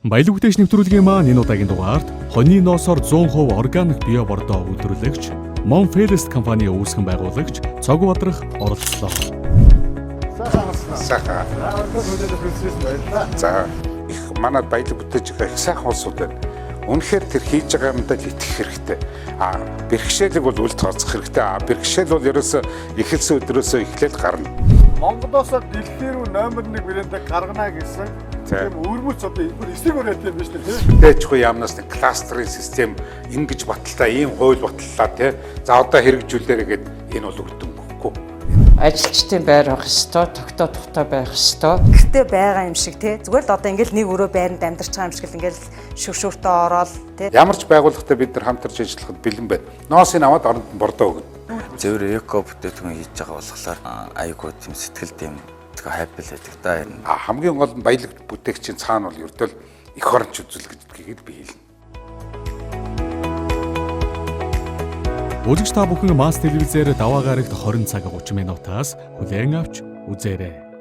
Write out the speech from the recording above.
Баялаг бүтээгч нэвтрүүлгийн маань энэ удаагийн дугаард хоньны ноосоор 100% органик био бордоо үйлдвэрлэгч Monfest компани үүсгэн байгуулагч Цог Бадрах оролцлоо. Сайхан. За их манад баялаг бүтээж байгаа их сайхан улсууд байна. Үнэхээр тэр хийж байгаа юмдаа л итгэх хэрэгтэй. Бэрхшээлэг бол үл тооцох хэрэгтэй. Бэрхшээл бол ерөөсөө эхэлсэн өдрөөсөө эхлээд гарна. Монголоос дэлхийн рүү номер 1 брэндээ гаргана гэсэн тийм өрмөц одоо эсрэг өрөөтэй юм байна шүү дээ. Тэжгүй яамнаас нэг кластерын систем ингэж батлаа, ийм хууль батлаа тий. За одоо хэрэгжүүлээрэ гэд энэ бол өртөн өгөхгүй. Ажилчдын байр байх ёстой, тогтоо тухтай байх ёстой. Гэхдээ байгаа юм шиг тий. Зүгээр л одоо ингээл нэг өрөө байранд амьдарч байгаа юм шиг л ингээл шүршүүртээ ороод тий. Ямар ч байгууллагатай бид нар хамтарч ажиллахад бэлэн байна. Ноосыг аваад оронд нь бордоо өгнө. Зөвөр эко бүтээгдэхүүн хийж байгаа болохоор аюулгүй тийм сэтгэлд юм хайпл байдаг да энэ. Хамгийн гол нь баялаг бүтээгчийн цаана бол ердөө эх оронч үзүүлэгдгийг би хэлнэ. Үзэгч та бүхэн Mass телевизээр даваа гарагт 20 цаг 30 минутаас хүлээн авч үзээрэй.